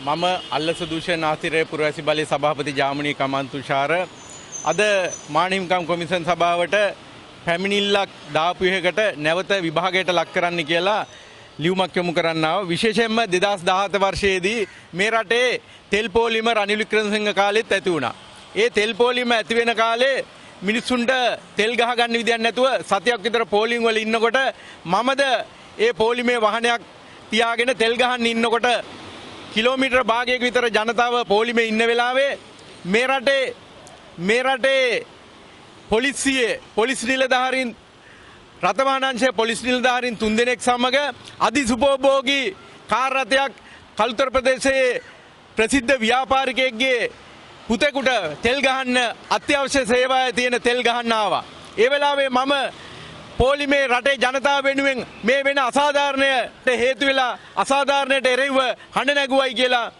මම අල්ලස දූෂණ ආතිරේ පුරවැසි බලයේ සභාපති ජාමනී කමන්තුෂාර අද මානහිමිකම් කොමිෂන් සභාවට පැමිණිල්ලක් දාපු එකකට නැවත විභාගයට ලක් කරන්න කියලා ලියුමක් යොමු කරන්නා විශේෂයෙන්ම 2017 වර්ෂයේදී මේ රටේ තෙල් පොලිමර් රනිල් වික්‍රමසිංහ කාලෙත් ඇති වුණා. ඒ තෙල් පොලිම ඇති වෙන කාලේ මිනිස්සුන්ට තෙල් ගහ ගන්න විදියක් නැතුව සතියක් විතර පෝලිං වල ඉන්නකොට මමද ඒ පොලිමේ වාහනයක් තියාගෙන තෙල් ගහන්න ඉන්නකොට කිලෝමීටර භාගයක විතර ජනතාව පොලිමේ ඉන්න වෙලාවේ මේ රටේ පොලිස් නිලධාරීන් රථවාහනංශයේ පොලිස් නිලධාරීන් 3 දෙනෙක් සමග අධිසුපෝභෝගී කාර් රථයක් කළුතර ප්‍රදේශයේ ප්‍රසිද්ධ ව්‍යාපාරිකයෙක්ගේ පුතෙකුට තෙල් ගහන්න අත්‍යවශ්‍ය සේවාවේ තියෙන තෙල් ගහන්න ආවා. ඒ වෙලාවේ මම පොලිමේ රටේ ජනතාව වෙනුවෙන් මේ වෙන අසාධාරණයට හේතු වෙලා අසාධාරණයට එරෙහිව හඬ නැගුවයි කියලා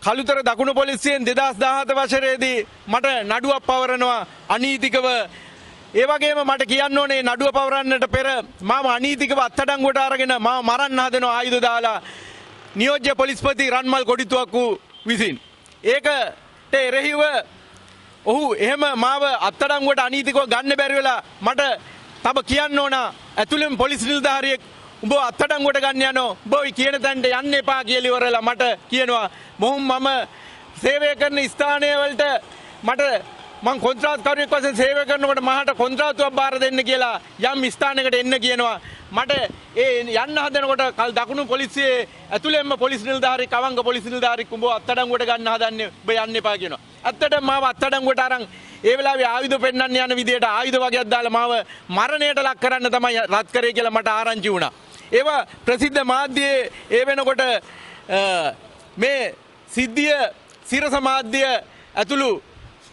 කළුතර දකුණු පොලිසියෙන් 2017 වසරේදී මට නඩුවක් පවරනවා අනීතිකව. ඒ වගේම මට කියන්න ඕනේ නඩුව පවරන්නට පෙර මාව අනීතිකව අත්අඩංගුවට අරගෙන මාව මරන්න හදන ආයුධ දාලා නියෝජ්‍ය පොලිස්පති රන්මල් කොඩිතුවක්කු විසින්. ඒකට එරෙහිව ඔහු එහෙම මාව අත්අඩංගුවට අනීතිකව ගන්න බැරි වෙලා මට තව කියන්න ඕන ඇතුළෙන් පොලිස් නිලධාරියෙක් උඹ අත්අඩංගුවට ගන්න යනවා උඹ ඔය කියන තැනට යන්න එපා කියලා ඉවරලා මට කියනවා මම සේවය කරන ස්ථානය වලට මම කොන්ත්‍රාත්කරුවෙක් වශයෙන් සේවය කරනකොට මහට කොන්ත්‍රාත්තුවක් බාර දෙන්න කියලා යම් ස්ථානයකට එන්න කියනවා මට ඒ යන්න හදනකොට කල් දකුණු පොලිසියේ ඇතුළෙන්ම පොලිස් නිලධාරී කවංග පොලිස් නිලධාරී උඹ අත්අඩංගුවට ගන්න හදන්නේ උඹ යන්න එපා කියනවා. ඇත්තටම මාව අත්අඩංගුවට අරන් ඒ වෙලාවේ ආයුධ පෙන්නන්න යන විදියට ආයුධ වගේක් දාලා මාව මරණයට ලක් කරන්න තමයි රත් කරේ කියලා මට ආරංචි වුණා. ඒවා ප්‍රසිද්ධ මාධ්‍යයේ ඒ වෙනකොට මේ සිද්ධිය සිරස මාධ්‍ය ඇතුළු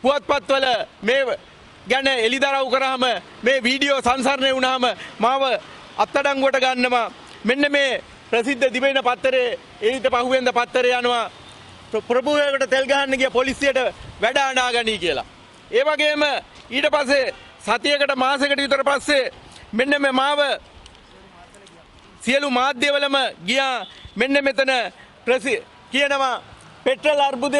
පුවත්පත්වල මේ ගැන එළිදරව් කරාම මේ වීඩියෝ සංසරණය වුණාම මාව අත්අඩංගුවට ගන්නවා. මෙන්න මේ ප්‍රසිද්ධ දිවයින පත්තරේ ඊට පහුවෙන්ද පත්තරේ යනවා ප්‍රභූවකට තෙල් ගහන්න ගිය පොලිසියට වැඩ අනාගනී කියලා. ඒ වගේම ඊට පස්සේ සතියකට මාසයකට විතර පස්සේ මෙන්න මේ මාව සියලු මාධ්‍යවලම ගියා මෙන්න මෙතන කියනවා පෙට්‍රල් අර්බුදය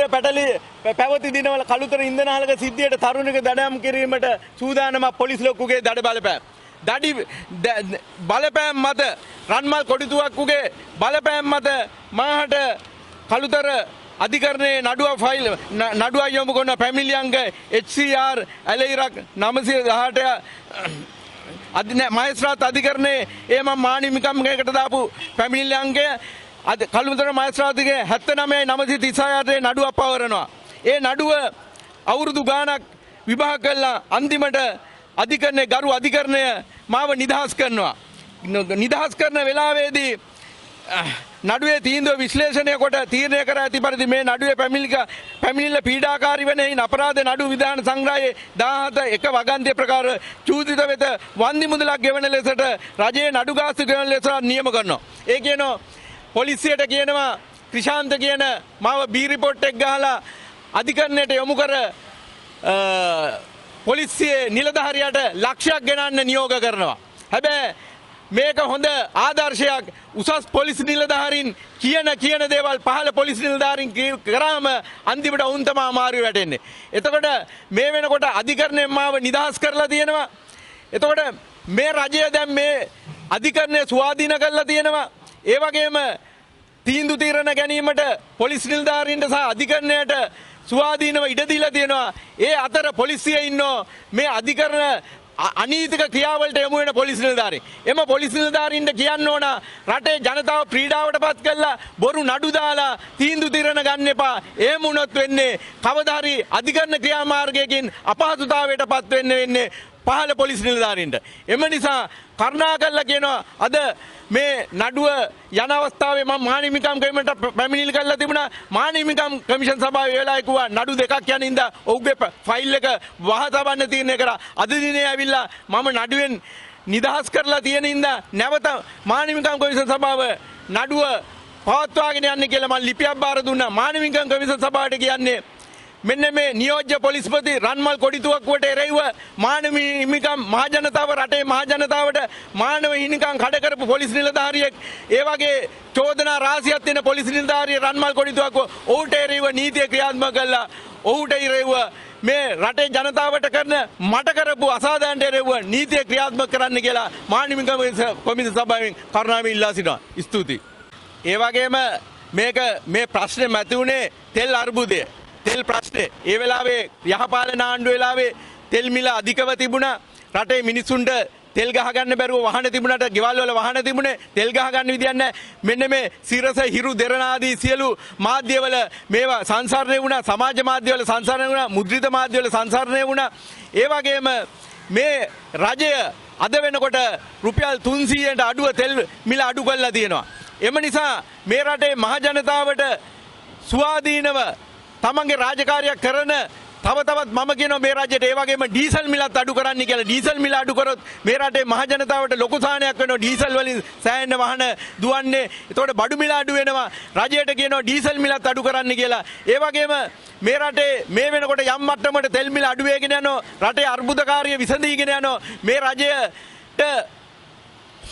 පැවති දිනවල කළුතර ඉන්ධනහලක සිද්ධියට තරුණික දඩයම් කිරීමට සූදානම පොලිස් ලොක්කුගේ දඩ බලපෑම් මත රන්මල් කොඩිතුවක්කුගේ බලපෑම් මත මාහට කළුතර අධිකරණයේ නඩුව යොමු කරන පැමිණිලි අංග HCR ඇලෙයිරක් 918 මහේස්ත්‍රාත් අධිකරණයේ මම මානහිමිකම්කට දාපු පැමිණිලි අංගය කළුතර මහේස්ත්‍රාත්ගේ 79/936 නඩුවක් පවරනවා. ඒ නඩුව අවුරුදු ගාණක් විභාග කළා අන්තිමට ගරු අධිකරණය මාව නිදහස් කරනවා. නිදහස් කරන වෙලාවේදී නඩුවේ තීන්දුව විශ්ලේෂණය කොට තීරණය කර ඇති පරිදි මේ නඩුවේ පැමිණිල්ල පීඩාකාරී වන හේයින් අපරාධ නඩු විධාන සංග්‍රහයේ 17 එක වගන්තිය ප්‍රකාර චූදිත වෙත වන්දි මුදලක් ගෙවන ලෙසට රජයේ නඩු ගාස්තු ගෙවන ලෙස නියම කරනවා. ඒ කියනවා පොලිසියට කියනවා ක්‍රිෂාන්ත කියන මාව බී රිපෝට් එක ගහලා අධිකරණයට යොමු කර පොලිසියේ නිලධාරියාට ලක්ෂයක් ගෙනන්න නියෝග කරනවා. හැබැයි මේක හොඳ ආදර්ශයක්. උසස් පොලිස් නිලධාරීන් කියන දේවල් පහළ පොලිස් නිලධාරීන් කරාම අන්තිමට උන් තමයි අමාරු වැටෙන්නේ. එතකොට මේ වෙනකොට අධිකරණයෙන් මාව නිදහස් කරලා තියෙනවා. එතකොට මේ රජය දැන් මේ අධිකරණය ස්වාධීන කරලා තියෙනවා. ඒ වගේම තීන්දුව తీරන ගැනීමට පොලිස් නිලධාරීන්ට සහ අධිකරණයට ස්වාධීනව ඉඩ දීලා තියෙනවා. ඒ අතර පොලිසියේ ඉන්නෝ මේ අධිකරණ අනීතික ක්‍රියාවලට යොමු වෙන පොලිස් නිලධාරීන්. එම පොලිස් නිලධාරීන්ට කියන්න ඕන රටේ ජනතාව පීඩාවටපත් කරලා බොරු නඩු දාලා තීන්දුව తీරන ගන්න එපා. එහෙම වුණොත් වෙන්නේ කවදා හරි අධිකරණ ක්‍රියාමාර්ගයකින් අපහසුතාවයටපත් වෙන්නේ පහළ පොලිස් නිලධාරීන්ට. එම නිසා කරුණාකරලා කියනවා අද මේ නඩුව යන අවස්ථාවේ මම මානහිමිකම් කමිටුවට පැමිණිලි කරලා තිබුණා. මානහිමිකම් කමිෂන් සභාවේ වෙලාවයි කිව්වා නඩු දෙකක් යන ඉඳා ඔහුගේ ෆයිල් එක වහ තබන්න තීරණය කරා. අද දිනේ ඇවිල්ලා මම නඩුවෙන් නිදහස් කරලා තියෙන ඉඳා නැවත මානහිමිකම් කමිෂන් සභාව නඩුව පවත්වාගෙන යන්න කියලා මම ලිපියක් බාර දුන්නා. මානහිමිකම් කමිෂන් සභාවට කියන්නේ මෙන්න මේ නියෝජ්‍ය පොලිස්පති රන්මල් කොඩිතුවක්කුවට එරෙහිව මානව හිමිකම් මහජනතාව රටේ මහජනතාවට මානව හිමිකම් කඩ කරපු පොලිස් නිලධාරියෙක් ඒ වගේ චෝදනා රාශියක් තියෙන පොලිස් නිලධාරිය රන්මල් කොඩිතුවක්කුව ඔහුට එරෙහිව නීතිය ක්‍රියාත්මක කළා. ඔහුට එරෙහිව මේ රටේ ජනතාවට කරන මට කරපු අසාධාරණට එරෙහිව නීතිය ක්‍රියාත්මක කරන්න කියලා මානව හිමිකම් කොමිසම සභාවෙන් කරුණාවෙන් ඉල්ලා සිටිනවා. ස්තුතියි. ඒ වගේම මේ ප්‍රශ්නේ මැති වුණේ තෙල් අර්බුදය. තෙල් ප්‍රශ්නේ ඒ වෙලාවේ යහපාලන ආණ්ඩුව වෙලාවේ තෙල් මිල අධිකව තිබුණා. රටේ මිනිසුන්ට තෙල් ගහ ගන්න බැරුව වාහන තිබුණාට ගෙවල් වල වාහන තිබුණේ තෙල් ගහ ගන්න විදියක් නැහැ. මෙන්න මේ සිරස හිරු දෙරණ ආදී සියලු මාධ්‍යවල මේවා සංසරණය වුණා. සමාජ මාධ්‍යවල සංසරණය වුණා. මුද්‍රිත මාධ්‍යවල සංසරණය වුණා. ඒ වගේම මේ රජය අද වෙනකොට රුපියල් 300ට අඩුව තෙල් මිල අඩු කරලා තියෙනවා. එම නිසා මේ රටේ මහ ජනතාවට ස්වාධීනව තමන්ගේ රාජකාරියක් කරන තව තවත් මම කියනවා මේ රජයට ඒ වගේම ඩීසල් මිලත් අඩු කරන්න කියලා. ඩීසල් මිල අඩු කරොත් මේ රටේ මහ ජනතාවට ලොකු සාහනයක් වෙනවා. ඩීසල් වලින් සෑහෙන වාහන දුවන්නේ. ඒතකොට බඩු මිල අඩු වෙනවා. රජයට කියනවා ඩීසල් මිලත් අඩු කරන්න කියලා. ඒ වගේම මේ රටේ මේ වෙනකොට යම් මට්ටමකට තෙල් මිල අඩු වෙගෙන යනවා. රටේ අර්බුදකාරිය විසඳීගෙන යනවා. මේ රජයට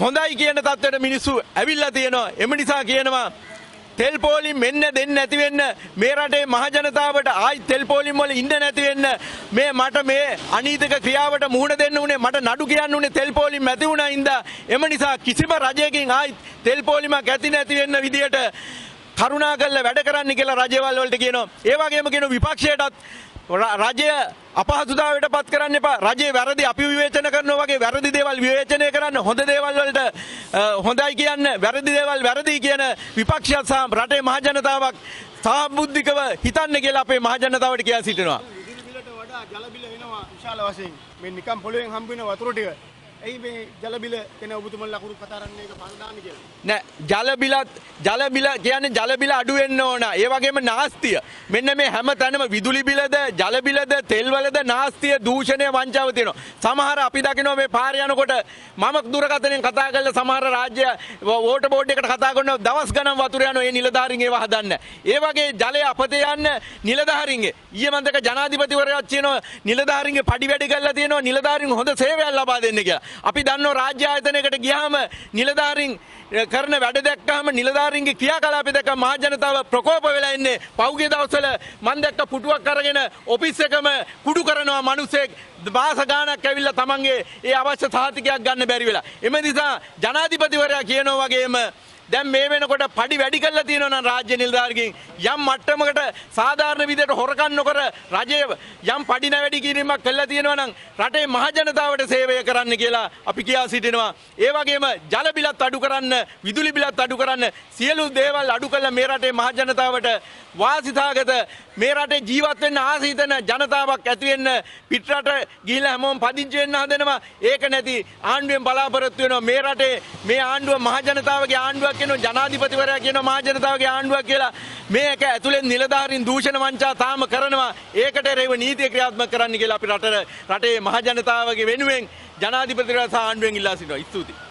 හොඳයි කියන තත්ත්වයට මිනිස්සු ඇවිල්ලා තියෙනවා. එම නිසා කියනවා තෙල් පෝලිම් මෙන්න දෙන්න නැති වෙන්න මේ රටේ මහ ජනතාවට ආයි තෙල් පෝලිම් වල ඉන්න නැති වෙන්න මට මේ අනීතික ක්‍රියාවට මුහුණ දෙන්න උනේ මට නඩු කියන්න උනේ තෙල් පෝලිම් නැති වුණා ඉඳා. එම නිසා කිසිම රජයකින් ආයි තෙල් පෝලිමක් ඇති නැති වෙන්න විදියට කරුණා කරලා වැඩ කරන්න කියලා රජවල් වලට කියනවා. ඒ වගේම කියනවා විපක්ෂයටත් රජය අපහසුතාවයට පත් කරන්න එපා. රජයේ වැරදි අපි විවේචන කරනවා වගේ වැරදි දේවල් විවේචනය කරන්න. හොඳ දේවල් වලට හොඳයි කියන්න, වැරදි දේවල් වැරදි කියන විපක්ෂයත් සහ රටේ මහ ජනතාවක් සාබුද්ධිකව හිතන්න කියලා අපේ මහ ජනතාවට කියලා සිටිනවා. විදුලි බිලට වඩා ජල බිල එනවා විශාල වශයෙන්. මේ නිකම් පොළොවෙන් හම්බ වෙන වතුර ටික. ඇයි මේ ජල බිල කියන ඔබතුමන්ලා කවුරු කතා කරන්නේ ඒක පරදාන්න කියලා? නෑ ජල බිල කියන්නේ ජල බිල අඩු වෙන්න ඕන. ඒ වගේම නාස්තිය. මෙන්න මේ හැම තැනම විදුලි බිලද, ජල බිලද, තෙල් වලද නාස්තිය, දූෂණය, වංචාව තියෙනවා. සමහර අපි දකිනවා මේ පාර යනකොට මම දුරකථනයෙන් කතා කරලා සමහර රාජ්‍ය වෝටර් බෝඩ් එකට කතා කරනවා දවස් ගණන් වතුර යනවා ඒ නිලධාරීන් ඒව හදන්න. ඒ වගේ ජලය අපතේ යන්න නිලධාරීන්ගේ ඊයේ මම දැක ජනාධිපතිවරයාත් කියනවා නිලධාරීන්ගේ පඩි වැඩි කරලා තියෙනවා නිලධාරීන් හොඳ සේවයක් ලබා දෙන්න කියලා. අපි දන්නෝ රාජ්‍ය ආයතනයකට ගියාම නිලධාරීන් කරන වැඩ දැක්කම නිලධාරීන්ගේ ක්‍රියාකලාපය දැක්ක මහ ජනතාව ප්‍රකෝප වෙලා ඉන්නේ. පෞගේ දවස්වල මම දැක්ක පුටුවක් අරගෙන ඔෆිස් එකම කුඩු කරනවා මිනිස්සෙක් මාස ගාණක් ඇවිල්ලා තමන්ගේ ඒ අවශ්‍ය සහතිකයක් ගන්න බැරි වෙලා. එම නිසා ජනාධිපතිවරයා කියනවා වගේම දැන් මේ වෙනකොට පඩි වැඩි කරලා තියෙනවා නම් රාජ්‍ය නිලධාරීන් යම් මට්ටමකට සාධාරණ විදිහට හොරකම් නොකර රජය යම් පඩි නැවැඩි කිරීමක් කළා තියෙනවා නම් රටේ මහ ජනතාවට සේවය කරන්න කියලා අපි කියා සිටිනවා. ඒ වගේම ජල බිලත් අඩු කරන්න, විදුලි බිලත් අඩු කරන්න, සියලු දේවල් අඩු කළා මේ රටේ මහ ජනතාවට වාසිතාගත මේ රටේ ජීවත් වෙන්න ආස හිතන ජනතාවක් ඇති වෙන්න පිටරට ගිහිල්ලා හැමෝම පදිංචි වෙන්න හදනවා. ඒක නැති ආණ්ඩුවෙන් බලාපොරොත්තු වෙනවා මේ රටේ මේ ආණ්ඩුව මහ ජනතාවගේ ආණ්ඩුවක් කියනවා ජනාධිපතිවරයා කියනවා මහ ජනතාවගේ ආණ්ඩුවක් කියලා. මේක ඇතුලෙන් නිලධාරීන් දූෂණ වංචා තාම කරනවා. ඒකට රේව නීතිය ක්‍රියාත්මක කරන්න කියලා අපි රටේ මහ ජනතාවගේ වෙනුවෙන් ජනාධිපතිවරයා සහ ආණ්ඩුවෙන් ඉල්ලා සිටිනවා. ස්තුතියි.